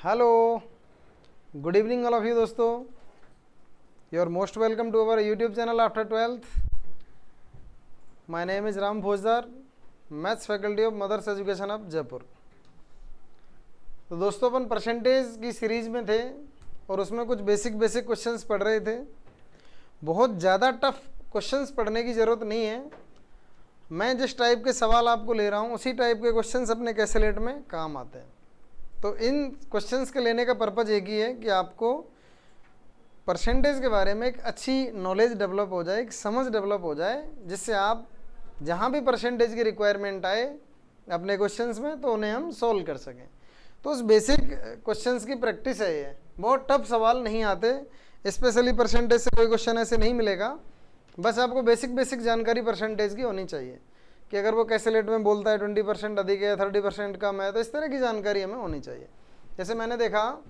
Hello, good evening all of you दोस्तों। You are most welcome to our YouTube channel after 12th। My name is Ram Bhojdar, maths faculty of Mother's Education of Jaipur. तो दोस्तों अपन percentage की series में थे और उसमें कुछ बेसिक क्वेश्चंस पढ़ रहे थे। बहुत ज़्यादा टफ क्वेश्चंस पढ़ने की ज़रूरत नहीं है। मैं जिस टाइप के सवाल आपको ले रहा हूँ उसी टाइप के क्वेश्चंस अपने कैसेलेट में काम आते हैं। तो इन क्वेश्चंस के लेने का पर्पज़ एक ही है कि आपको परसेंटेज के बारे में एक अच्छी नॉलेज डेवलप हो जाए, एक समझ डेवलप हो जाए, जिससे आप जहाँ भी परसेंटेज की रिक्वायरमेंट आए अपने क्वेश्चंस में तो उन्हें हम सोल्व कर सकें। तो उस बेसिक क्वेश्चंस की प्रैक्टिस है ये। बहुत टफ सवाल नहीं आते, स्पेशली परसेंटेज से कोई क्वेश्चन ऐसे नहीं मिलेगा। बस आपको बेसिक जानकारी परसेंटेज की होनी चाहिए कि अगर वो कैसेलेट में बोलता है 20% अधिक है, 30% कम है, तो इस तरह की जानकारी हमें होनी चाहिए। जैसे मैंने देखा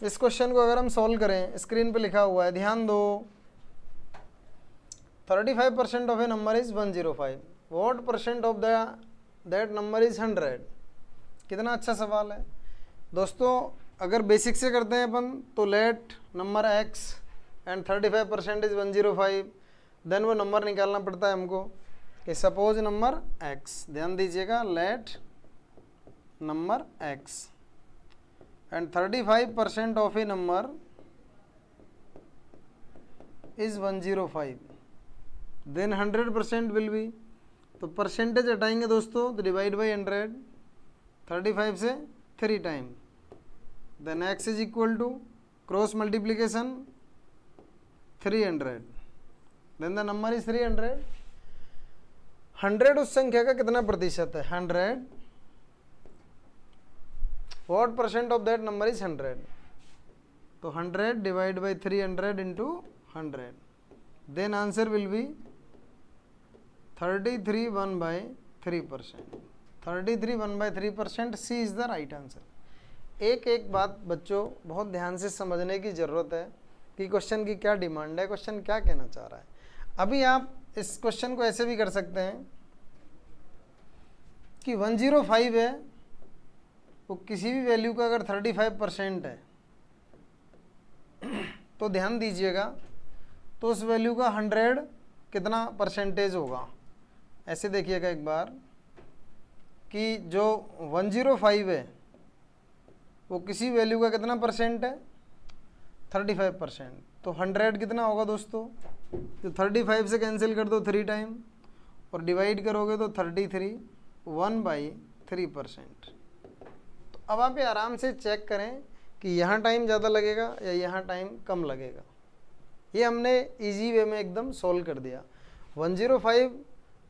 इस क्वेश्चन को अगर हम सॉल्व करें, स्क्रीन पे लिखा हुआ है, ध्यान दो। 35% of a number is 105, what percent of that number is 100। कितना अच्छा सवाल है दोस्तों। अगर बेसिक से करते हैं अपन तो let number x and 35% is 105, then वो नंबर निकालना पड़ता है हमको कि सपोज नंबर x, ध्यान दीजिएगा, let number x and 35% of a number is 105, then 100% will be. तो परसेंटेज हटाएंगे दोस्तों तो डिवाइड बाई 100, 35 से 3 time, then x is equal to cross multiplication 300, then the number is 300। 100 उस संख्या का कितना प्रतिशत है? 100। What percent of that number is 100? तो 100 divide by 300 into 100, then answer will be 33 1/3%। 33 1/3%, C is the right answer. एक बात बच्चों बहुत ध्यान से समझने की ज़रूरत है कि क्वेश्चन की क्या डिमांड है, क्वेश्चन क्या कहना चाह रहा है। अभी आप इस क्वेश्चन को ऐसे भी कर सकते हैं कि 105 है, वो किसी भी वैल्यू का अगर 35% है तो ध्यान दीजिएगा, तो उस वैल्यू का 100 कितना परसेंटेज होगा। ऐसे देखिएगा एक बार कि जो 105 है वो किसी वैल्यू का कितना परसेंट है? 35%। तो 100 कितना होगा दोस्तों? तो 35 से कैंसिल कर दो 3 टाइम और डिवाइड करोगे तो 33 1/3%। तो अब आप ये आराम से चेक करें कि यहाँ टाइम ज़्यादा लगेगा या यहाँ टाइम कम लगेगा। ये हमने इजी वे में एकदम सोल्व कर दिया। 105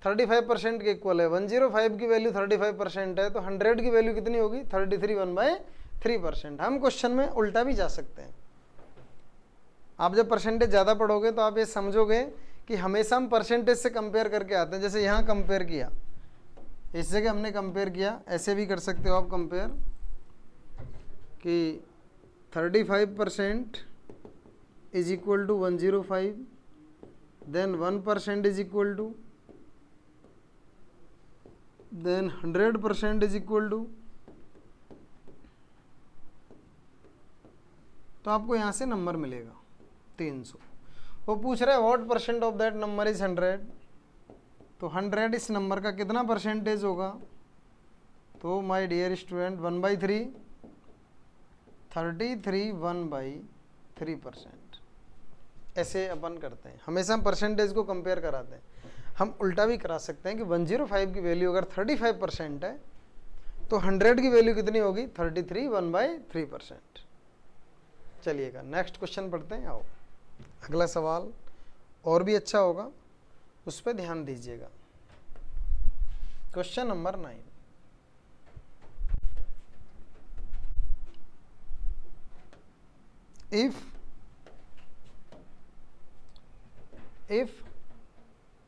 35% के इक्वल है, 105 की वैल्यू 35% है, तो 100 की वैल्यू कितनी होगी? 33 1/3%। हम क्वेश्चन में उल्टा भी जा सकते हैं। आप जब परसेंटेज ज़्यादा पढ़ोगे तो आप ये समझोगे कि हमेशा हम परसेंटेज से कंपेयर करके आते हैं। जैसे यहाँ कंपेयर किया, इस जगह हमने कंपेयर किया, ऐसे भी कर सकते हो आप कंपेयर कि 35% is equal to 105, then 1% is equal to, then 100% is equal to, तो आपको यहाँ से नंबर मिलेगा 300। वो पूछ रहा है what percent of that number is 100, तो 100 इस नंबर का कितना परसेंटेज होगा? तो माय डियर स्टूडेंट 1/3, 33 1/3%। ऐसे अपन करते हैं, हमेशा हम परसेंटेज को कंपेयर कराते हैं। हम उल्टा भी करा सकते हैं कि 105 की वैल्यू अगर 35% है तो 100 की वैल्यू कितनी होगी? 33 1/3%। चलिएगा नेक्स्ट क्वेश्चन पढ़ते हैं। आओ, अगला सवाल और भी अच्छा होगा, उस पर ध्यान दीजिएगा। Question number 9। if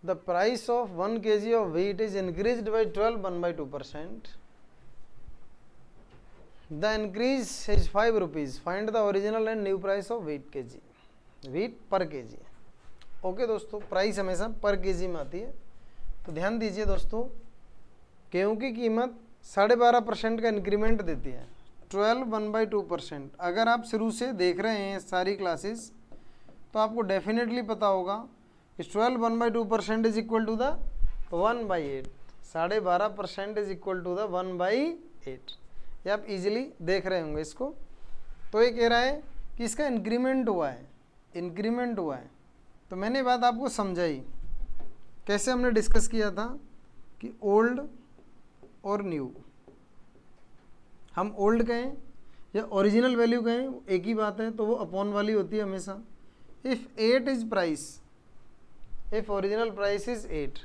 the price of 1 kg of wheat is increased by 12 1/2%, the increase is 5 rupees, find the original and new price of wheat kg, wheat per kg। Okay दोस्तों, प्राइस हमेशा पर केजी में आती है। तो ध्यान दीजिए दोस्तों, गेहूं की कीमत 12.5% का इंक्रीमेंट देती है, 12 1/2%। अगर आप शुरू से देख रहे हैं सारी क्लासेस तो आपको डेफिनेटली पता होगा इस 12 1/2% is equal to the 1/8। 12.5% is equal to the 1/8। ये आप इजीली देख रहे होंगे इसको। तो ये कह रहा है कि इसका इंक्रीमेंट हुआ है, इंक्रीमेंट हुआ है। तो मैंने बात आपको समझाई, कैसे हमने डिस्कस किया था कि ओल्ड और न्यू, हम ओल्ड कहें या ओरिजिनल वैल्यू कहें एक ही बात है, तो वो अपॉन वाली होती है हमेशा। If 8 is price, if original price is 8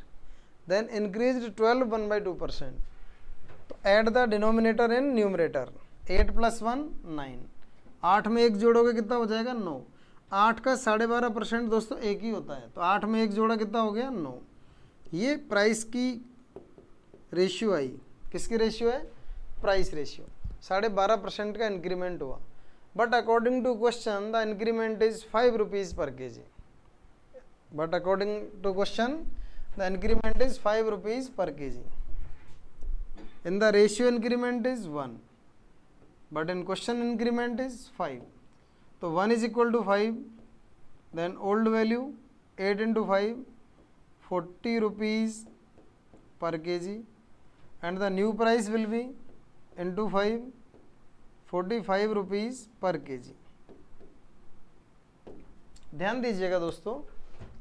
then increase 12 1/2%। तो add the denominator in numerator. 8 + 1 9, 8 में 1 जोड़ोगे कितना हो जाएगा 9। 8 का 12.5% दोस्तों एक ही होता है, तो 8 में 1 जोड़ा कितना हो गया 9। ये प्राइस की रेशियो आई, किसकी रेशियो है, प्राइस रेशियो। 12.5% का इंक्रीमेंट हुआ। But according to question the increment is 5 rupees per kg। But according to question the increment is 5 rupees per kg। In the ratio increment is 1, but in question increment is 5। तो 1 is equal to 5, then old value 8 × 5 40 rupees per kg, and the new price will be into 5 45 rupees per kg। ध्यान दीजिएगा दोस्तों,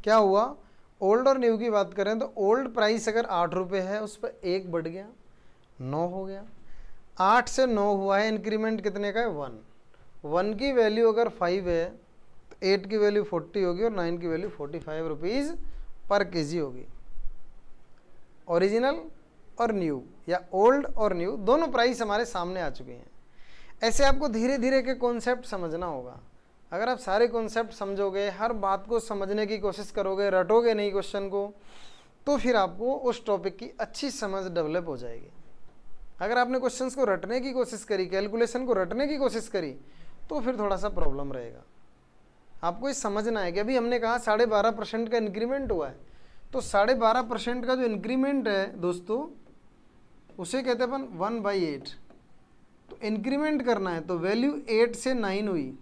क्या हुआ, old और new की बात करें तो ओल्ड प्राइस अगर 8 रुपये है, उस पर 1 बढ़ गया 9 हो गया। 8 से 9 हुआ है, इंक्रीमेंट कितने का है 1। 1 की वैल्यू अगर 5 है तो 8 की वैल्यू 40 होगी और 9 की वैल्यू 45 रुपीज़ पर kg होगी। ओरिजिनल और न्यू या ओल्ड और न्यू दोनों प्राइस हमारे सामने आ चुके हैं। ऐसे आपको धीरे धीरे के कॉन्सेप्ट समझना होगा। अगर आप सारे कॉन्सेप्ट समझोगे, हर बात को समझने की कोशिश करोगे, रटोगे नहीं क्वेश्चन को, तो फिर आपको उस टॉपिक की अच्छी समझ डेवलप हो जाएगी। अगर आपने क्वेश्चंस को रटने की कोशिश करी, कैलकुलेशन को रटने की कोशिश करी, तो फिर थोड़ा सा प्रॉब्लम रहेगा। आपको ये समझना है कि अभी हमने कहा 12.5% का इंक्रीमेंट हुआ है, तो 12.5% का जो इंक्रीमेंट है दोस्तों, उसे कहते हैं अपन 1/8। तो इंक्रीमेंट करना है तो वैल्यू 8 से 9 हुई,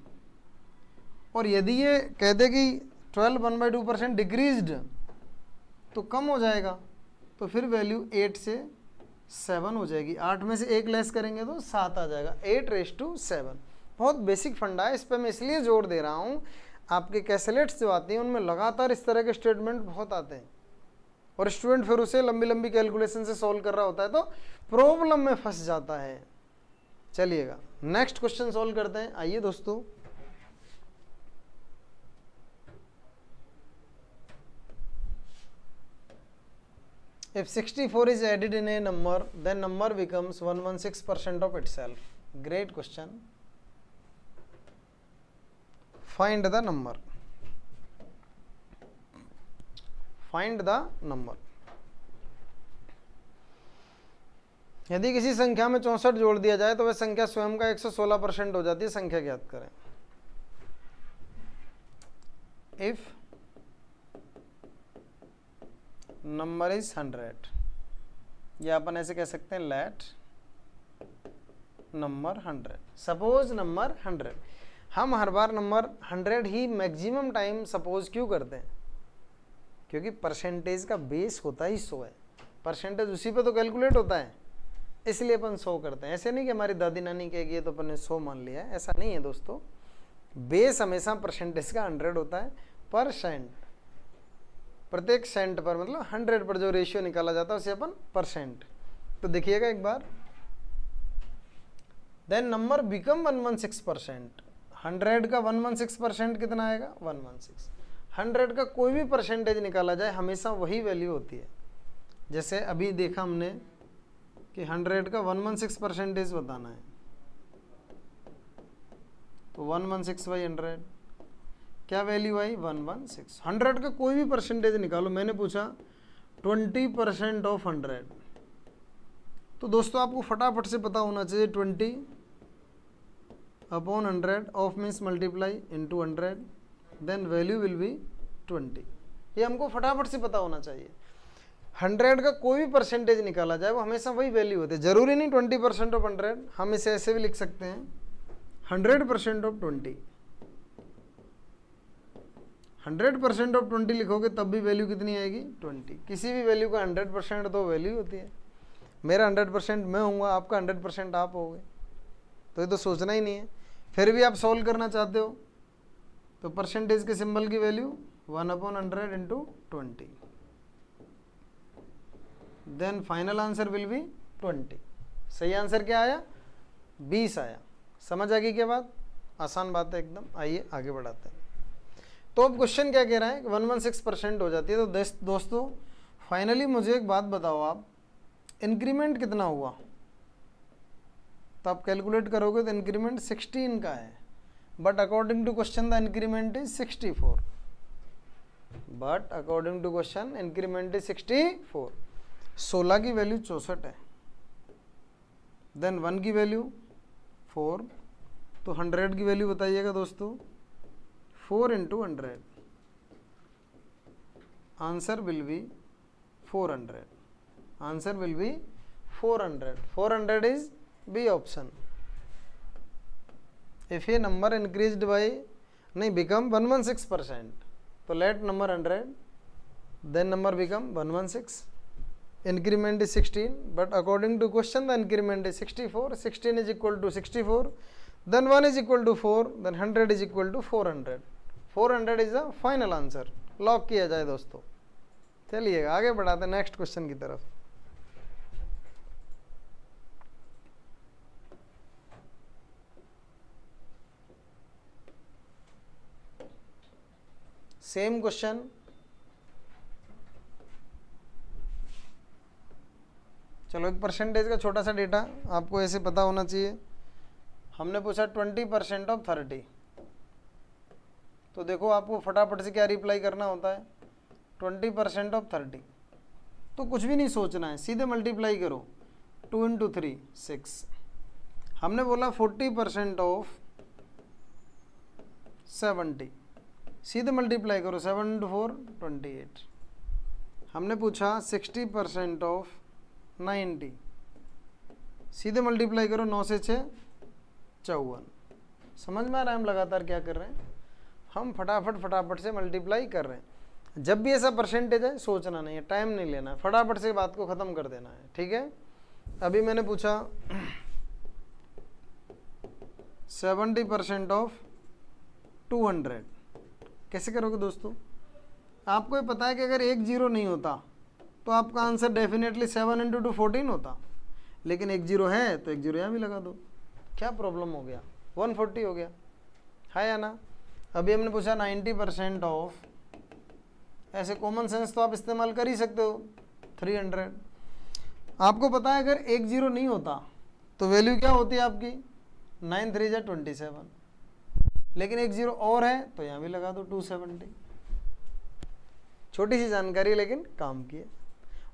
और यदि ये कह दे कि 12 1/2% डिक्रीज्ड तो कम हो जाएगा, तो फिर वैल्यू 8 से 7 हो जाएगी। 8 में से 1 लेस करेंगे तो 7 आ जाएगा, 8:7। बहुत बेसिक फंडा है, इस पर मैं इसलिए जोर दे रहा हूँ। आपके कैसेलेट्स जो आती हैं उनमें लगातार इस तरह के स्टेटमेंट बहुत आते हैं, और स्टूडेंट फिर उसे लंबी लंबी कैलकुलेशन से सॉल्व कर रहा होता है तो प्रॉब्लम में फंस जाता है। चलिएगा नेक्स्ट क्वेश्चन सॉल्व करते हैं। आइए दोस्तों, if 64 is added in a number then number becomes 116% of itself. Great question. Find the number. Find the number. यदि किसी संख्या में 64 जोड़ दिया जाए तो वह संख्या स्वयं का 116% हो जाती है। संख्या ज्ञात करें। इफ नंबर इज 100, या अपन ऐसे कह सकते हैं लेट नंबर 100। Suppose number 100। हम हर बार नंबर 100 ही मैक्सिमम टाइम सपोज क्यों करते हैं? क्योंकि परसेंटेज का बेस होता ही 100 है, परसेंटेज उसी पे तो कैलकुलेट होता है, इसलिए अपन 100 करते हैं। ऐसे नहीं कि हमारी दादी नानी कहेगी तो अपन ने 100 मान लिया है, ऐसा नहीं है दोस्तों। बेस हमेशा परसेंटेज का 100 होता है। परसेंट, प्रत्येक सेंट पर, मतलब 100 पर जो रेशियो निकाला जाता है उसे अपन परसेंट। तो देखिएगा एक बार, देन नंबर बिकम 116%। 100 का 116% कितना आएगा? 116। 100 का कोई भी परसेंटेज निकाला जाए हमेशा वही वैल्यू होती है। जैसे अभी देखा हमने कि 100 का 116% बताना है, तो 116/100 क्या वैल्यू आई? 116। 100 का कोई भी परसेंटेज निकालो। मैंने पूछा 20% ऑफ 100, तो दोस्तों आपको फटाफट से पता होना चाहिए 20/100 of means multiply into 100, then value will be 20। ये हमको फटाफट से पता होना चाहिए। 100 का कोई भी परसेंटेज निकाला जाए वो हमेशा वही वैल्यू होती है, जरूरी नहीं 20% ऑफ 100, हम इसे ऐसे भी लिख सकते हैं 100% ऑफ 20। 100% ऑफ 20 लिखोगे तब भी वैल्यू कितनी आएगी 20। किसी भी वैल्यू का 100% तो वैल्यू होती है। मेरा 100% मैं होऊंगा, आपका 100% आप होगे, तो ये तो सोचना ही नहीं है। फिर भी आप सॉल्व करना चाहते हो तो परसेंटेज के सिंबल की value 1/100 into 20, then final answer will be 20। सही आंसर क्या आया 20 आया। समझ आ गई क्या बात? आसान बात है एकदम। आइए आगे बढ़ाते हैं। तो अब क्वेश्चन क्या कह रहा है, 116% हो जाती है। तो दोस्तों फाइनली मुझे एक बात बताओ, आप इंक्रीमेंट कितना हुआ? तो आप कैलकुलेट करोगे तो इंक्रीमेंट 16 का है, but according to question the increment is 64। But according to question increment is 64। 16 की वैल्यू 64 है, देन 1 की वैल्यू 4, तो 100 की वैल्यू बताइएगा दोस्तों 4 into 100, answer will be 400। Answer will be 400। 400 is B option. If a number increased by नहीं become 116%, तो let number 100, then number become 116। increment is 16, but according to question the increment is 64. 16 is equal to 64, then 1 is equal to 4, then 100 is equal to 400. 400 is the final answer। Lock किया जाए दोस्तों। चलिए आगे बढ़ाते हैं next question की तरफ। Same question, चलो एक परसेंटेज का छोटा सा डेटा आपको ऐसे पता होना चाहिए। हमने पूछा 20% ऑफ 30, तो देखो आपको फटाफट से क्या रिप्लाई करना होता है, 20% ऑफ 30, तो कुछ भी नहीं सोचना है, सीधे मल्टीप्लाई करो। 2 इंटू 3 6। हमने बोला 40% ऑफ 70, सीधे मल्टीप्लाई करो, 7 इंटू 4 28। हमने पूछा 60% ऑफ 90, सीधे मल्टीप्लाई करो, 9 से 6 54। समझ में आ रहा है हम लगातार क्या कर रहे हैं? हम फटाफट से मल्टीप्लाई कर रहे हैं। जब भी ऐसा परसेंटेज है सोचना नहीं है, टाइम नहीं लेना है, फटाफट से बात को ख़त्म कर देना है, ठीक है। अभी मैंने पूछा 70% ऑफ 200, कैसे करोगे दोस्तों? आपको ये पता है कि अगर एक जीरो नहीं होता तो आपका आंसर डेफिनेटली 7 इंटू 2 14 होता, लेकिन एक जीरो है तो एक जीरो यहाँ भी लगा दो, क्या प्रॉब्लम हो गया, 140 हो गया, है या ना। अभी हमने पूछा 90% ऑफ, ऐसे कॉमन सेंस तो आप इस्तेमाल कर ही सकते हो, 300। आपको पता है अगर एक जीरो नहीं होता तो वैल्यू क्या होती है आपकी, 9 3 जा 27, लेकिन एक जीरो और है तो यहाँ भी लगा दो 270। छोटी सी जानकारी लेकिन काम की है,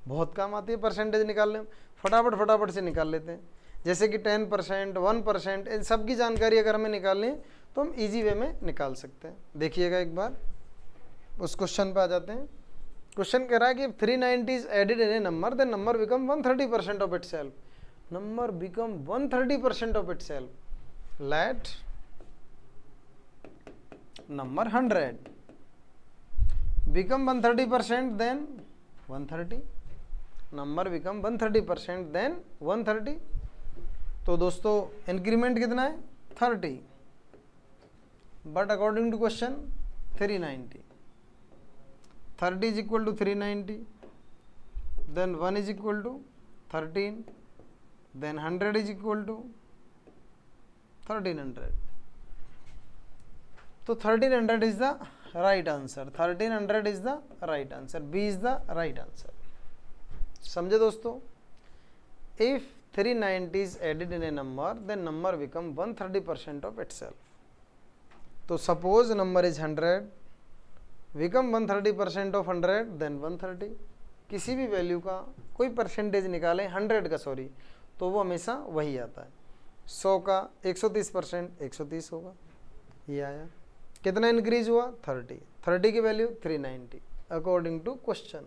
बहुत काम आती है परसेंटेज निकालने में। फटाफट से निकाल लेते हैं, जैसे कि 10%, 1%, इन सब की जानकारी अगर हमें निकालनी है तो हम इजी वे में निकाल सकते हैं। देखिएगा एक बार, उस क्वेश्चन पे आ जाते हैं। क्वेश्चन कह रहा है कि 390 is added in a number, then number become 130% of itself. Number become 130% of itself, let number 100 become 130%, then 130, number become 130%, then 130। तो दोस्तों इंक्रीमेंट कितना है 30, but according to question 390, 30 is equal to 390, then 1 is equal to 13, then 100 is equal to 1300। तो 1300 is the right answer, 1300 is the right answer, B is the right answer. समझे दोस्तों? If 390 is added in a number, then number become 130% of itself. तो suppose number is 100, become 130% of 100, then 130। किसी भी value का कोई percentage निकालें 100 का, sorry, तो वो हमेशा वही आता है। 100 का 130% 130 होगा, ये आया। कितना इंक्रीज हुआ 30, 30 की वैल्यू 390 according to question.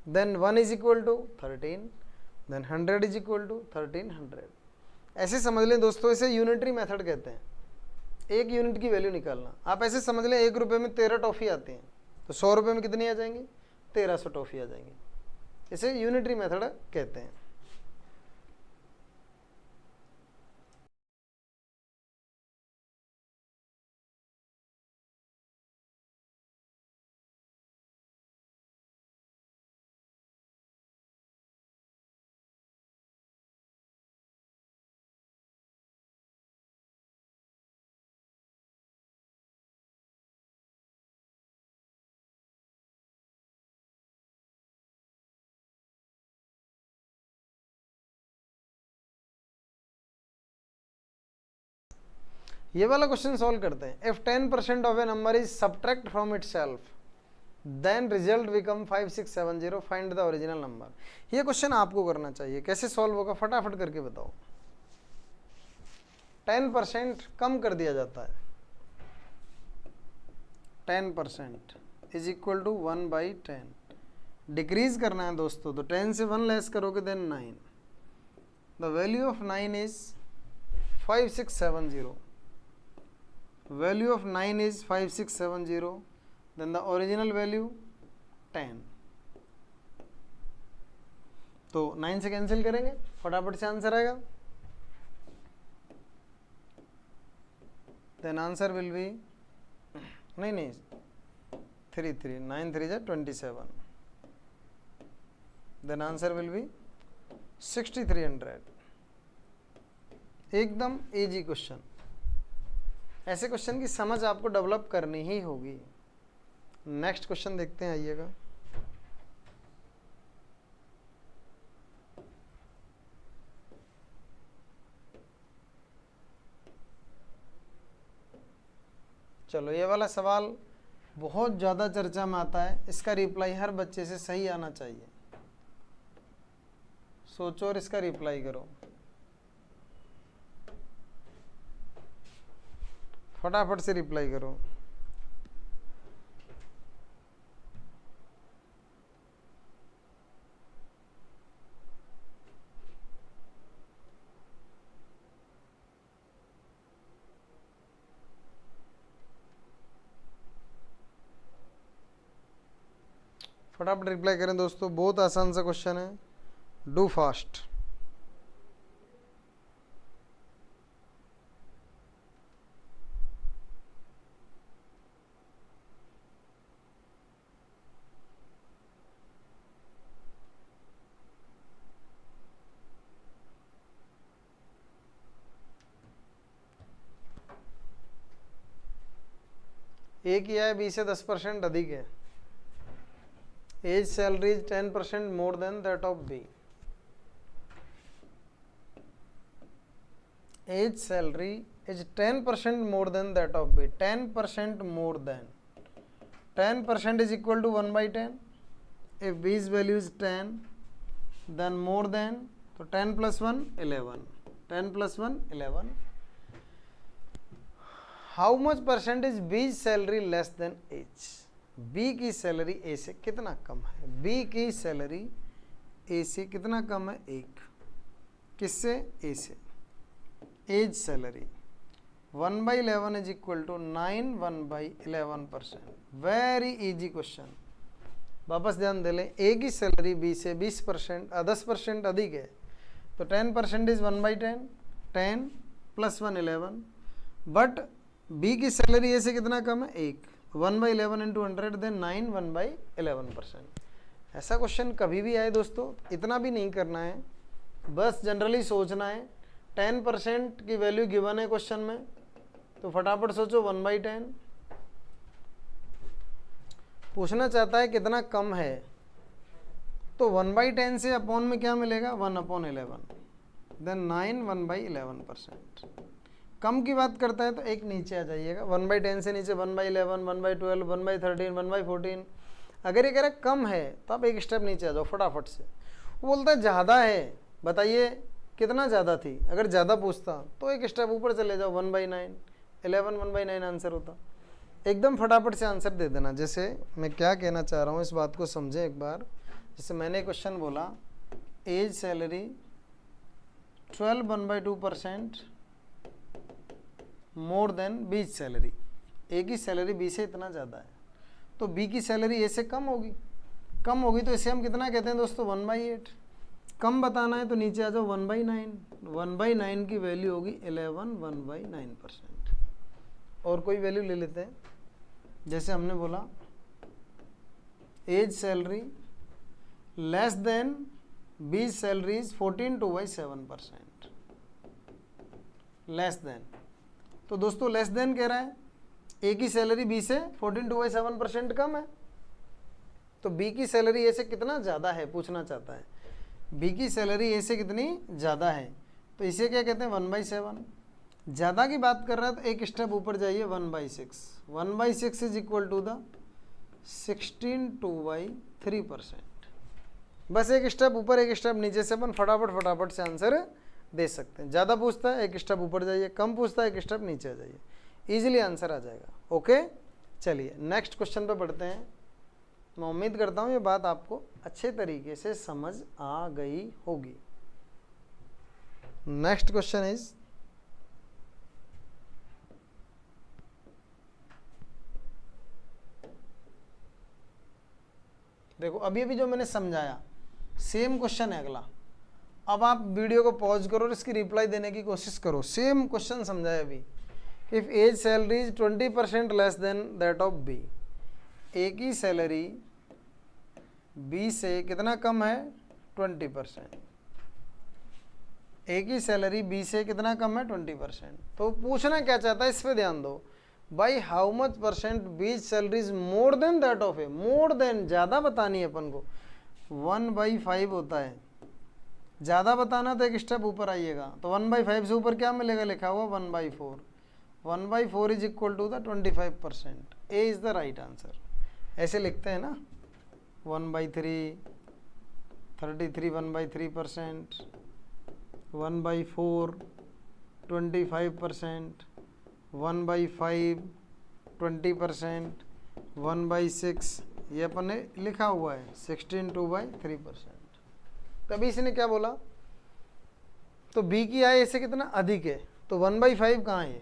Then 1 is equal to 13, then 100 is equal to 1300। ऐसे समझ लें दोस्तों, इसे यूनिटरी मेथड कहते हैं, एक यूनिट की वैल्यू निकालना। आप ऐसे समझ लें 1 रुपये में 13 टॉफ़ी आती हैं, तो 100 रुपये में कितनी आ जाएंगी? 1300 टॉफ़ी आ जाएंगी। इसे यूनिटरी मेथड कहते हैं। ये वाला क्वेश्चन सॉल्व करते हैं। If 10% of a number is subtract from itself then result become 5670, find the original number. ये क्वेश्चन आपको करना चाहिए। कैसे सॉल्व होगा फटाफट करके बताओ। 10% कम कर दिया जाता है, 10% इज इक्वल टू 1/10। डिक्रीज करना है दोस्तों, तो 10 से 1 लेस करोगे then 9। The value of 9 is 5670। Value of 9 is 5670, then the original value 10। तो 9 से कैंसिल करेंगे, फटाफट से आंसर आएगा। देन आंसर विल बी, नहीं 9 3 जा 27, देन आंसर विल बी 6300। एकदम इजी क्वेश्चन। ऐसे क्वेश्चन की समझ आपको डेवलप करनी ही होगी। नेक्स्ट क्वेश्चन देखते हैं, आइएगा। चलो, ये वाला सवाल बहुत ज़्यादा चर्चा में आता है। इसका रिप्लाई हर बच्चे से सही आना चाहिए। सोचो और इसका रिप्लाई करो, फटाफट से रिप्लाई करो। फटाफट रिप्लाई करें दोस्तों, बहुत आसान सा क्वेश्चन है, डू फास्ट। ए किया है, बी से 10% अधिक है। A's salary is 10% more than that of B. A's salary is 10% more than that of B. 10% more than, 10% is equal to 1/10। If बी's value is 10 then more than, तो 10 + 1 11, 10 + 1 11। How much percentage B salary less than A's. B की सैलरी A से कितना कम है? B की सैलरी A से कितना कम है? 1। किससे? ए से। As salary 1/11 is equal to 9 1/11%। Very easy question. वापस ध्यान दे लें, ए की सैलरी बी से 20% 10% अधिक है, तो 10% इज 1/10, 10 + 1 11। बट बी की सैलरी ए से कितना कम है? 1। 1/11 × 100 देन 9 1/11%। ऐसा क्वेश्चन कभी भी आए दोस्तों, इतना भी नहीं करना है, बस जनरली सोचना है। 10% की वैल्यू गिवन है क्वेश्चन में, तो फटाफट सोचो 1/10। पूछना चाहता है कितना कम है, तो 1/10 से अपॉन में क्या मिलेगा? 1/11 देन 9 1/11%। कम की बात करता है तो एक नीचे आ जाइएगा, 1/10 से नीचे 1/11 1/12 1/13 1/14। अगर ये कह रहा है कम है तो आप एक स्टेप नीचे आ जाओ फटाफट से। वो बोलता है ज़्यादा है, बताइए कितना ज़्यादा थी। अगर ज़्यादा पूछता तो एक स्टेप ऊपर चले जाओ, 1/9 11 1/9 आंसर होता। एकदम फटाफट से आंसर दे देना। जैसे मैं क्या कहना चाह रहा हूँ, इस बात को समझें एक बार। जैसे मैंने क्वेश्चन बोला as salary 12 1/2% more than B salary, A की सैलरी बी से इतना ज़्यादा है, तो बी की सैलरी ए से कम होगी, तो इसे हम कितना कहते हैं दोस्तों 1/8। कम बताना है तो नीचे आ जाओ 1/9, 1/9 की वैल्यू होगी 11 1/9%। और कोई वैल्यू ले लेते हैं, जैसे हमने बोला as salary less than B salary is 14 2/7%, less than. तो दोस्तों लेस देन कह रहा है, ए की सैलरी बी से 14 2/7% कम है, तो बी की सैलरी ए से कितना ज़्यादा है पूछना चाहता है। बी की सैलरी ए से कितनी ज़्यादा है, तो इसे क्या कहते हैं 1/7। ज़्यादा की बात कर रहा है तो एक स्टेप ऊपर जाइए 1/6, 1/6 इज इक्वल टू द 16 2/3%। बस एक स्टेप ऊपर एक स्टेप नीचे से अपन फटाफट से आंसर दे सकते हैं। ज़्यादा पूछता है एक स्टेप ऊपर जाइए, कम पूछता है एक स्टेप नीचे आ जाइए, ईजिली आंसर आ जाएगा। ओके, चलिए नेक्स्ट क्वेश्चन पे बढ़ते हैं। मैं उम्मीद करता हूँ ये बात आपको अच्छे तरीके से समझ आ गई होगी। नेक्स्ट क्वेश्चन इज, देखो अभी अभी जो मैंने समझाया सेम क्वेश्चन है अगला। अब आप वीडियो को पॉज करो और इसकी रिप्लाई देने की कोशिश करो। सेम क्वेश्चन समझाया अभी। If A's salary is 20% less than that of B, A की सैलरी बी से कितना कम है 20%, ए की सैलरी बी से कितना कम है 20%। तो पूछना क्या चाहता है इस पे ध्यान दो, by how much percent B salary is more than that of A, more than ज़्यादा बतानी है अपन को, 1/5 होता है। ज़्यादा बताना तो एक स्टेप ऊपर आइएगा, तो 1/5 से ऊपर क्या मिलेगा, लिखा हुआ 1/4, 1/4 is equal to the 25%। A is the right answer. ऐसे लिखते हैं ना 1/3, 33 1/3%, 1/4 25%, 1/5 20%, 1/6 ये अपन ने लिखा हुआ है 16 2/3%। तभी इसने क्या बोला, तो बी की आय इससे कितना अधिक है, तो 1/5 कहाँ है,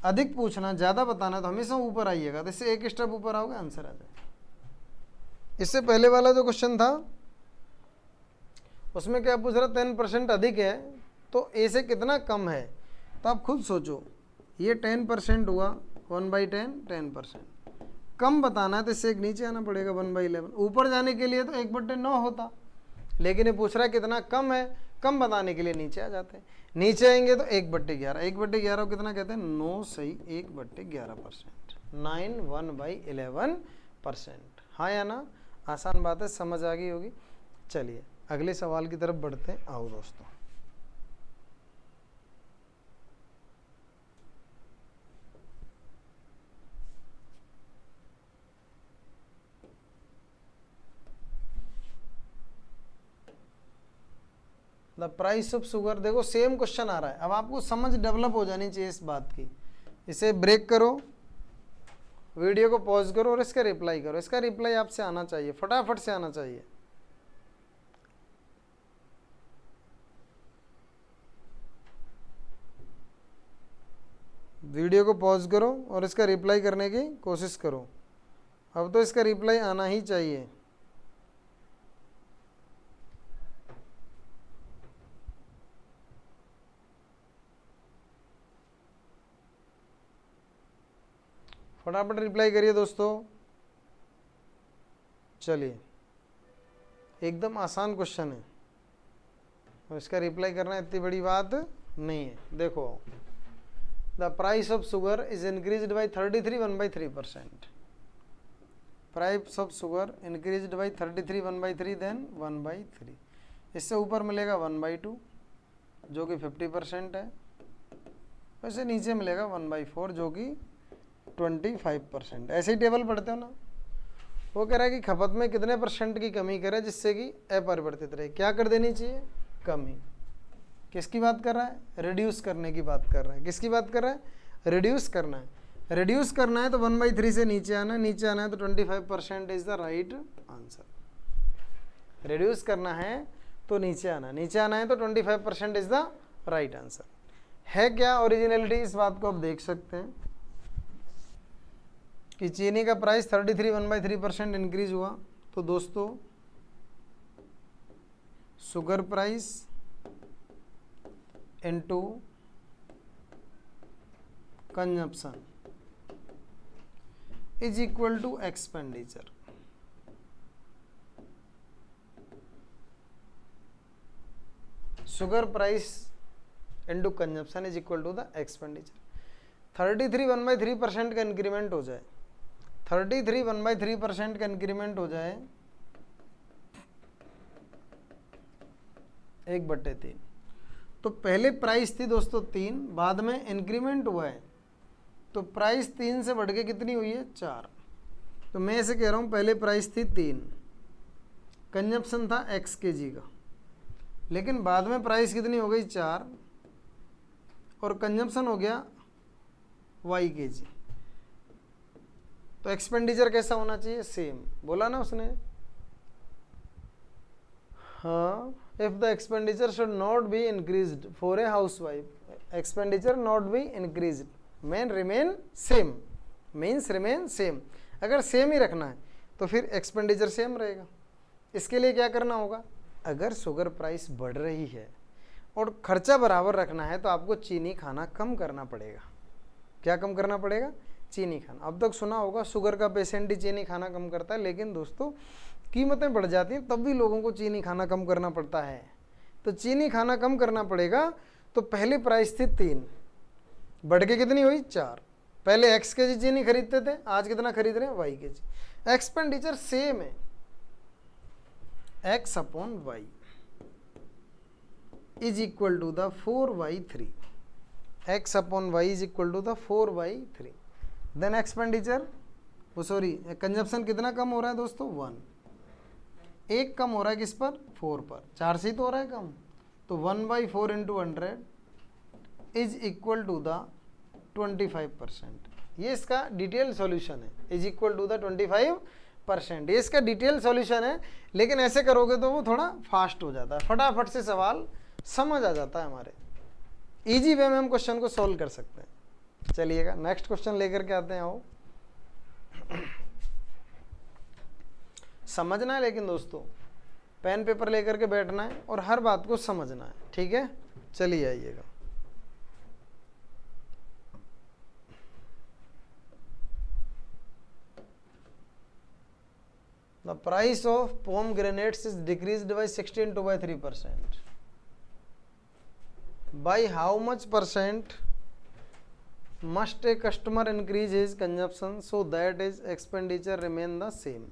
अधिक पूछना ज़्यादा बताना तो हमेशा ऊपर आइएगा, तो इससे एक स्टेप ऊपर आओगे आंसर आ जाएगा। इससे पहले वाला जो क्वेश्चन था उसमें क्या पूछ रहा 10% अधिक है, तो ए से कितना कम है, तो आप खुद सोचो, ये 10% हुआ, 1/10 10%। कम बताना है तो इससे एक नीचे आना पड़ेगा 1/11। ऊपर जाने के लिए तो 1/9 होता, लेकिन ये पूछ रहा है कितना कम है, कम बताने के लिए नीचे आ जाते हैं। नीचे आएंगे तो 1/11, 1/11 को कितना कहते हैं 9 सही 1/11%, 9 1/11%। हाँ या ना, आसान बात है, समझ आ गई होगी। चलिए अगले सवाल की तरफ बढ़ते हैं, आओ दोस्तों। द प्राइस ऑफ शुगर, देखो सेम क्वेश्चन आ रहा है, अब आपको समझ डेवलप हो जानी चाहिए इस बात की। इसे ब्रेक करो, वीडियो को पॉज करो और इसका रिप्लाई करो। इसका रिप्लाई आपसे आना चाहिए, फटाफट से आना चाहिए। वीडियो को पॉज करो और इसका रिप्लाई करने की कोशिश करो। अब तो इसका रिप्लाई आना ही चाहिए। फटाफट रिप्लाई करिए दोस्तों। चलिए एकदम आसान क्वेश्चन है और इसका रिप्लाई करना इतनी बड़ी बात नहीं है। देखो, the price of sugar is increased by 33 1/3%। Price of sugar increased by 33 1/3 than 1/3। इससे ऊपर मिलेगा 1/2 जो कि 50% है, वैसे नीचे मिलेगा 1/4 जो कि 25%। ऐसे ही टेबल पढ़ते हो ना, वो कह रहा है कि खपत में कितने % की कमी करे जिससे कि अपरिवर्तित रहे, क्या कर देनी चाहिए, कमी। किसकी बात कर रहा है, रिड्यूस करने की बात कर रहा है। किसकी बात कर रहा है, रिड्यूस करना है। रिड्यूस करना है तो 1/3 से नीचे आना है, नीचे आना है तो 25% is the right answer. Reduce करना है तो नीचे आना है तो 25% इज द राइट आंसर। है क्या ओरिजिनलिटी, इस बात को आप देख सकते हैं कि चीनी का प्राइस 33 1/3% इंक्रीज हुआ, तो दोस्तों sugar price into consumption is equal to expenditure. Sugar price into consumption is equal to the expenditure. 33 1/3% का इंक्रीमेंट हो जाए, 33 1/3% का इंक्रीमेंट हो जाए 1/3, तो पहले प्राइस थी दोस्तों 3, बाद में इंक्रीमेंट हुआ है तो प्राइस 3 से बढ़ के कितनी हुई है 4। तो मैं ऐसे कह रहा हूँ पहले प्राइस थी 3, कंजप्शन था x kg का, लेकिन बाद में प्राइस कितनी हो गई 4 और कंजप्शन हो गया y kg। तो एक्सपेंडिचर कैसा होना चाहिए, सेम। बोला ना उसने, हाँ, if the expenditure should not be increased for a housewife, expenditure not be increased main remain same, means remain same. अगर सेम ही रखना है तो फिर एक्सपेंडिचर सेम रहेगा। इसके लिए क्या करना होगा, अगर शुगर प्राइस बढ़ रही है और खर्चा बराबर रखना है तो आपको चीनी खाना कम करना पड़ेगा। क्या कम करना पड़ेगा, चीनी खाना। अब तक सुना होगा शुगर का पेशेंट ही चीनी खाना कम करता है, लेकिन दोस्तों कीमतें बढ़ जाती हैं तब भी लोगों को चीनी खाना कम करना पड़ता है। तो चीनी खाना कम करना पड़ेगा, तो पहले प्राइस थी 3, बढ़ के कितनी हुई 4। पहले x kg चीनी खरीदते थे, आज कितना खरीद रहे हैं y kg। एक्सपेंडिचर सेम है, x upon y is equal to the 4/3, x upon y is equal to the 4/3। Then expenditure, वो सॉरी कंजप्शन कितना कम हो रहा है दोस्तों 1, एक कम हो रहा है किस पर 4 पर, 4 से ही तो हो रहा है कम, तो 1/4 into 100 is equal to the 25%। ये इसका डिटेल सॉल्यूशन है, इज इक्वल टू द 25%। ये इसका डिटेल सॉल्यूशन है, लेकिन ऐसे करोगे तो वो थोड़ा फास्ट हो जाता है, फटाफट से सवाल समझ आ जाता है हमारे, इजी वे में हम क्वेश्चन को सॉल्व कर सकते हैं। चलिएगा नेक्स्ट क्वेश्चन लेकर के आते हैं। आओ समझना है, लेकिन दोस्तों पेन पेपर लेकर के बैठना है और हर बात को समझना है, ठीक है। चलिए आइएगा। The price of pomegranates is decreased by 16.3%. By how much percent must a customer increase his consumption so that his expenditure remain the same?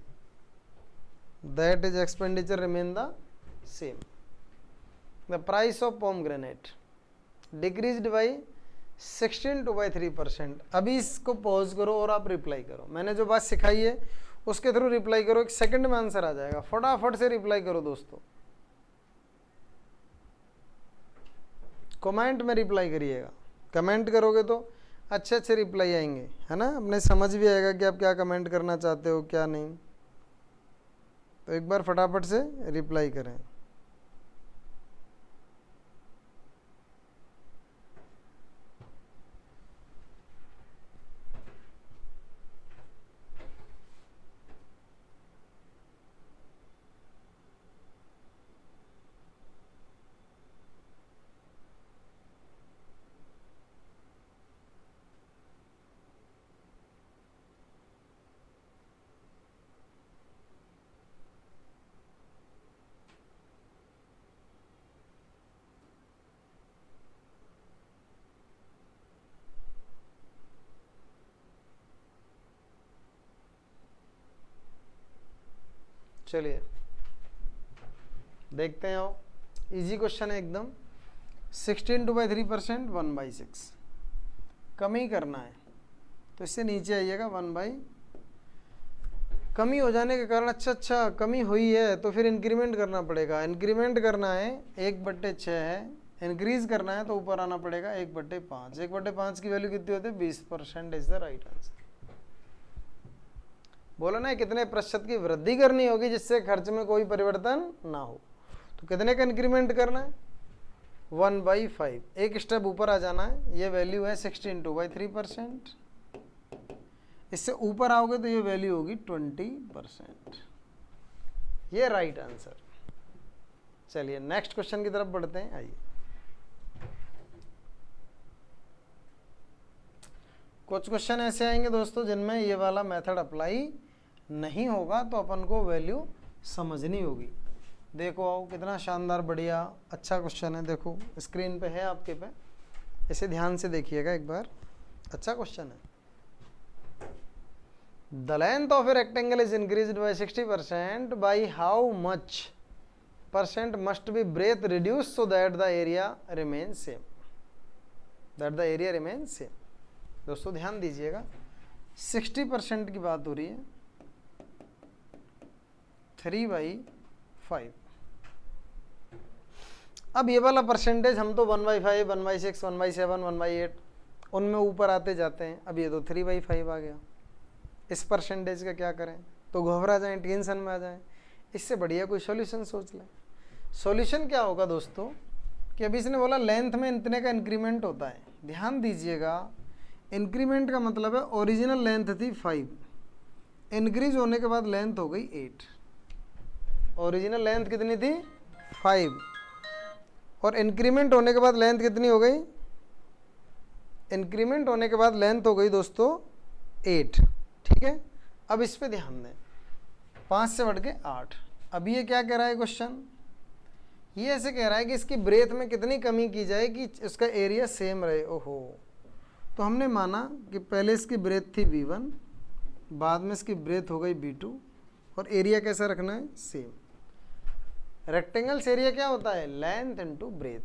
That his expenditure remain the same. The price of pomegranate decreased by 16.3%. अभी इसको pause करो और आप reply करो। मैंने जो बात सिखाई है उसके थ्रू रिप्लाई करो, 1 सेकंड में आंसर आ जाएगा। फटाफट से रिप्लाई करो दोस्तों, कमेंट में रिप्लाई करिएगा। कमेंट करोगे तो अच्छे अच्छे रिप्लाई आएंगे, है ना, अपने समझ भी आएगा कि आप क्या कमेंट करना चाहते हो क्या नहीं। तो एक बार फटाफट से रिप्लाई करें। चलिए देखते हैं। आओ, इजी क्वेश्चन है एकदम। 16/3% 1/6 कमी करना है, तो इससे नीचे आइएगा 1/, कमी हो जाने के कारण अच्छा कमी हुई है तो फिर इंक्रीमेंट करना पड़ेगा। इंक्रीमेंट करना है 1/6 है, इंक्रीज करना है तो ऊपर आना पड़ेगा 1/5। 1/5 की वैल्यू कितनी होती है 20%, इज द राइट आंसर। बोला ना कितने प्रतिशत की वृद्धि करनी होगी जिससे खर्च में कोई परिवर्तन ना हो। तो कितने का इंक्रीमेंट करना है 1/5, एक स्टेप ऊपर आ जाना है। ये वैल्यू है 16/3%। इससे ऊपर आओगे तो ये वैल्यू होगी 20%। ये राइट आंसर। चलिए नेक्स्ट क्वेश्चन की तरफ बढ़ते हैं। आइए, कुछ क्वेश्चन ऐसे आएंगे दोस्तों जिनमें ये वाला मेथड अप्लाई नहीं होगा, तो अपन को वैल्यू समझनी होगी। देखो आओ, कितना शानदार बढ़िया अच्छा क्वेश्चन है। देखो स्क्रीन पे है आपके पे, इसे ध्यान से देखिएगा एक बार। अच्छा क्वेश्चन है। The length of a rectangle is increased by 60% by how much percent must be breadth reduce so that the area remain same. दोस्तों ध्यान दीजिएगा, 60% की बात हो रही है, 3/5। अब ये वाला परसेंटेज हम तो 1/5, 1/6, 1/7, 1/8 उनमें ऊपर आते जाते हैं। अब ये तो 3/5 आ गया। इस परसेंटेज का क्या करें? तो घबरा जाएं, टेंशन में आ जाएं। इससे बढ़िया कोई सॉल्यूशन सोच लें। सॉल्यूशन क्या होगा दोस्तों कि अभी इसने बोला लेंथ में इतने का इंक्रीमेंट होता है। ध्यान दीजिएगा, इंक्रीमेंट का मतलब है ओरिजिनल लेंथ थी 5, इंक्रीज होने के बाद लेंथ हो गई 8। ओरिजिनल लेंथ कितनी थी 5 और इंक्रीमेंट होने के बाद लेंथ कितनी हो गई? इंक्रीमेंट होने के बाद लेंथ हो गई दोस्तों 8। ठीक है, अब इस पे ध्यान दें, 5 से बढ़ के 8। अब ये क्या कह रहा है क्वेश्चन? ये ऐसे कह रहा है कि इसकी ब्रेथ में कितनी कमी की जाए कि इसका एरिया सेम रहे। ओहो, तो हमने माना कि पहले इसकी ब्रेथ थी V1, बाद में इसकी ब्रेथ हो गई V2 और एरिया कैसा रखना है? सेम। रेक्टेंगल्स एरिया क्या होता है? Length into breadth.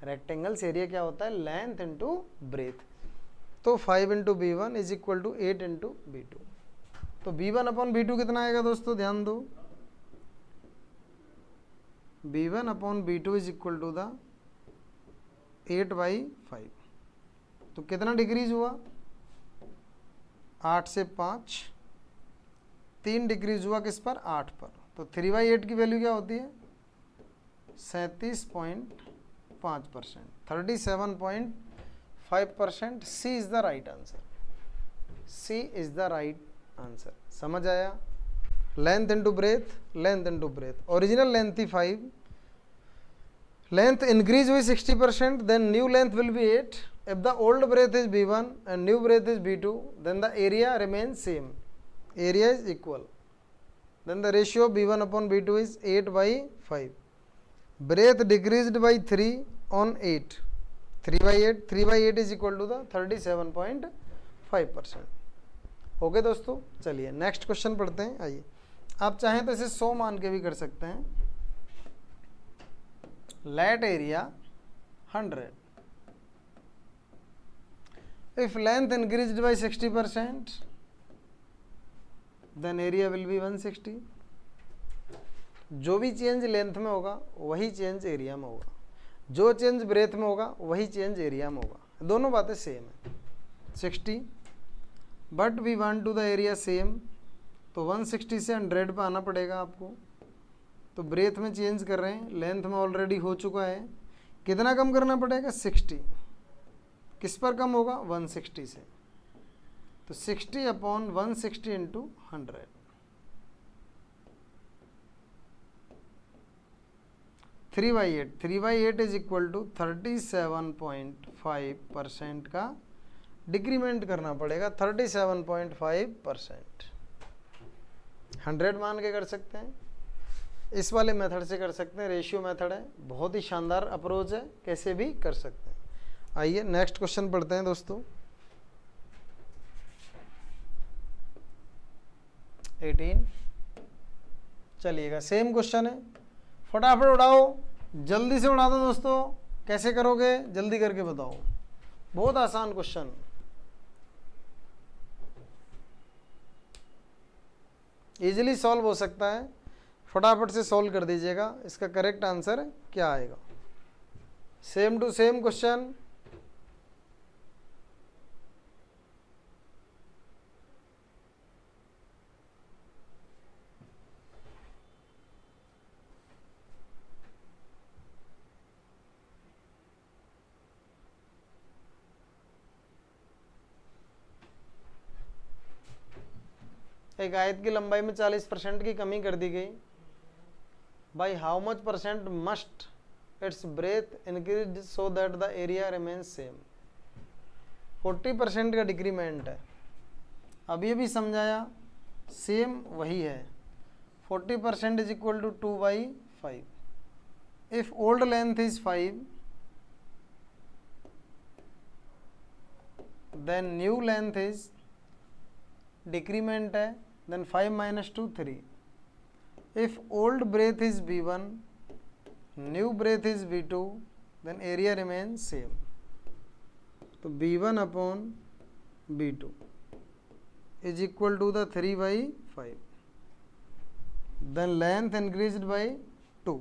Rectangles area क्या होता है? Length into breadth. तो 5 into B1 is equal to 8 into B2। तो B1 अपॉन B2 कितना आएगा दोस्तों? ध्यान दो, B1 upon B2 is equal to the 8/5। तो कितना डिक्रीज हुआ? 8 से 5, 3 डिक्रीज हुआ किस पर? 8 पर। तो 3/8 की वैल्यू क्या होती है? 37.5%, 37.5%। C is the right answer. C is the right answer. समझ आया? Length into breadth, length into breadth. Original length थी 5, लेंथ इंक्रीज हुई 60%, then new length will be 8। If the old breath is B1 and new breath is B2, then the area remains same. Area is equal. Then the ratio of B1 upon B2 is 8/5. Breath decreased by 3 on 8. 3/8. 3/8 is equal to the 37.5%. Okay दोस्तों, चलिए next question पढ़ते हैं। आइए, आप चाहें तो इसे 100 मान के भी कर सकते हैं। Let area 100। If length increased by 60%, then area will be 160। जो भी चेंज लेंथ में होगा वही चेंज एरिया में होगा, जो चेंज ब्रेथ में होगा वही चेंज एरिया में होगा। दोनों बातें सेम है। 60, but we want to the area same, तो 160 से 100 पे आना पड़ेगा आपको। तो ब्रेथ में चेंज कर रहे हैं, लेंथ में ऑलरेडी हो चुका है। कितना कम करना पड़ेगा? 60। किस पर कम होगा? 160 से। तो 60 upon 160 into 100। 3/8। 3/8 is equal to 37.5% का डिक्रीमेंट करना पड़ेगा। 37.5%। 100 मान के कर सकते हैं, इस वाले मेथड से कर सकते हैं। रेशियो मेथड है, बहुत ही शानदार अप्रोच है, कैसे भी कर सकते हैं। आइए नेक्स्ट क्वेश्चन पढ़ते हैं दोस्तों। 18। चलिएगा, सेम क्वेश्चन है, फटाफट उड़ाओ, जल्दी से उड़ा दो दोस्तों। कैसे करोगे? जल्दी करके बताओ। बहुत आसान क्वेश्चन, इजीली सॉल्व हो सकता है। फटाफट से सॉल्व कर दीजिएगा। इसका करेक्ट आंसर क्या आएगा? Same to same question. एक आयत की लंबाई में 40% की कमी कर दी गई। By how much percent must it's breath increase so that the area remains same. 40% का डिक्रीमेंट है। अभी अभी समझाया, सेम वही है। 40% is equal to 2/5। If old length is 5 then new length is decrement है, then 5 minus 2 3। If old breadth is b1 new breadth is b2 then area remain same. तो b1 upon b2 is equal to the 3/5। Then length increased by 2,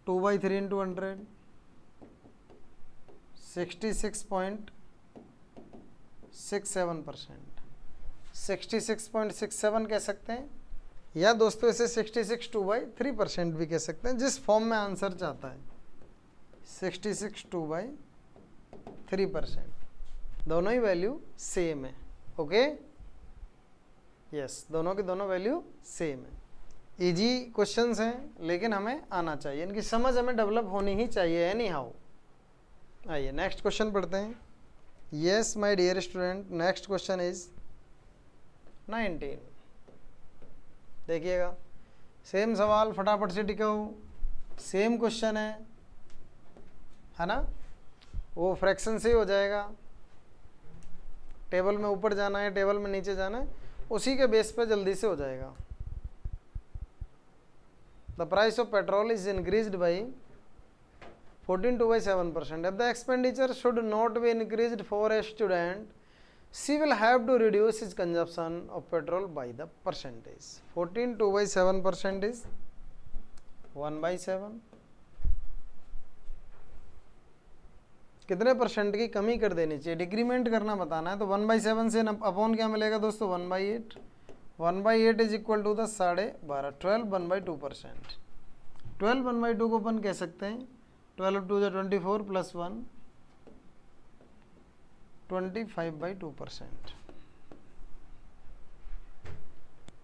2/3 into 100, 66.67%। 66.67 कह सकते हैं, या दोस्तों इसे 66/2/3% भी कह सकते हैं, जिस फॉर्म में आंसर चाहता है। 66/2/3%, दोनों ही वैल्यू सेम है। ओके, यस, दोनों की दोनों वैल्यू सेम है। इजी क्वेश्चंस हैं, लेकिन हमें आना चाहिए, इनकी समझ हमें डेवलप होनी ही चाहिए एनी हाउ। आइए नेक्स्ट क्वेश्चन पढ़ते हैं। Yes my dear student, next question is 19। देखिएगा, सेम सवाल, फटाफट से टिकाओ, सेम क्वेश्चन है ना। वो फ्रैक्शन से ही हो जाएगा, टेबल में ऊपर जाना है, टेबल में नीचे जाना है, उसी के बेस पे जल्दी से हो जाएगा। The price of petrol is increased by 14.27%. If the expenditure should not be increased for a student, she will have to reduce his consumption of petrol by the percentage. 14.27% is 1/7। कितने percent की कमी कर देनी चाहिए, decrement करना बताना है। तो 1/7 से अपॉन क्या मिलेगा दोस्तों, 1/8। 1/8 इज इक्वल टू द 12.5, 12 1/2%। 12 1/2 को अपन कह सकते हैं 12 2 24 प्लस 1 25/2%।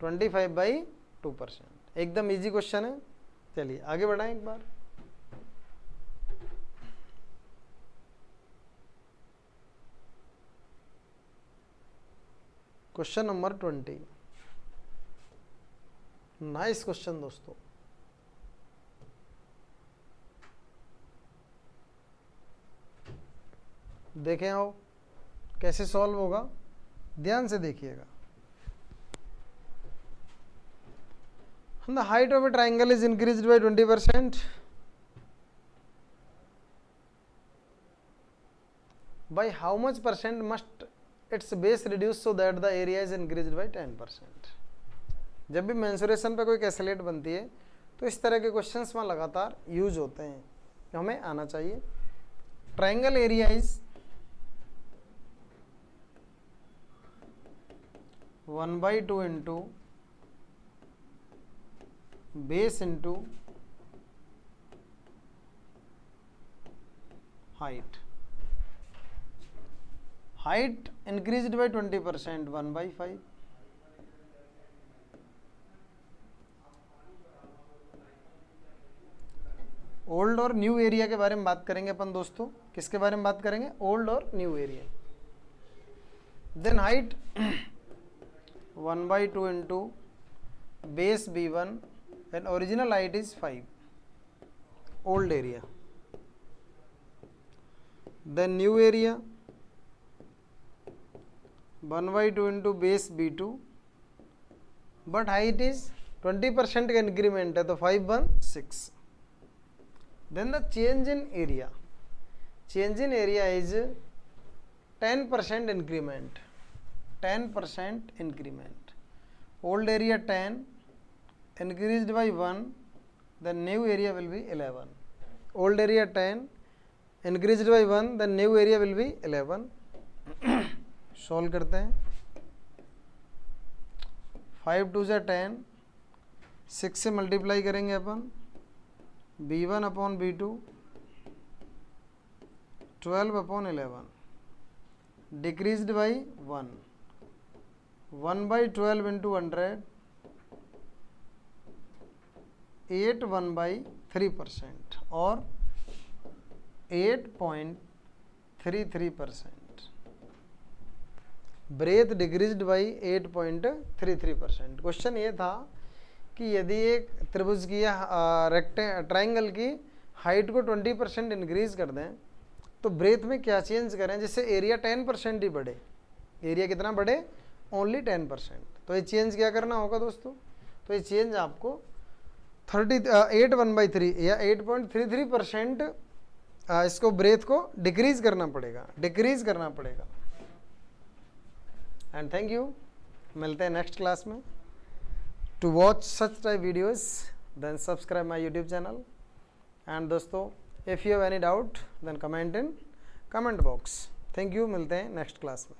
25/2%, एकदम इजी क्वेश्चन है। चलिए आगे बढ़ाएं एक बार। क्वेश्चन नंबर 20, नाइस क्वेश्चन दोस्तों। देखें आओ कैसे सॉल्व होगा, ध्यान से देखिएगा। The height of A triangle is increased bye 20%। Bye how much percent must it's base reduce so that the area is increased bye 10%। जब भी मेंसुरेशन पे कोई कैसेलेट बनती है तो इस तरह के क्वेश्चंस में लगातार यूज होते हैं, तो हमें आना चाहिए। Triangle area is 1/2 into base into height. Height increased by 20%, 1/5। Old और न्यू एरिया के बारे में बात करेंगे अपन दोस्तों। किसके बारे में बात करेंगे, ओल्ड और new area. Then height 1/2 into base b1 and original height is 5, old area. Then new area 1/2 into base b2, but height is 20% का इंक्रीमेंट है तो 5 1 6। Then the change in area is 10% increment, 10% increment. Old area 10 increased by 1, then new area will be 11. Old area 10 increased by 1, then new area will be 11. Solve करते हैं। 5 2 से 10, 6 से multiply करेंगे अपन, b1 upon b2 12 upon 11 decreased by 1, 1/12 into 100 8 1/3% और 8.33%। Breath decreased by 8.33%। Question ये था कि यदि एक त्रिभुज की या ट्राइंगल की हाइट को 20% इंक्रीज कर दें तो ब्रेथ में क्या चेंज करें जिससे एरिया 10% ही बढ़े। एरिया कितना बढ़े? ओनली 10%। तो ये चेंज क्या करना होगा दोस्तों? तो ये चेंज आपको 8/3 या 8.33% इसको ब्रेथ को डिक्रीज करना पड़ेगा, एंड थैंक यू। मिलते हैं नेक्स्ट क्लास में। To watch such type videos then subscribe my YouTube channel. And दोस्तों, if you have any doubt then comment in comment box. Thank you. मिलते हैं नेक्स्ट क्लास में।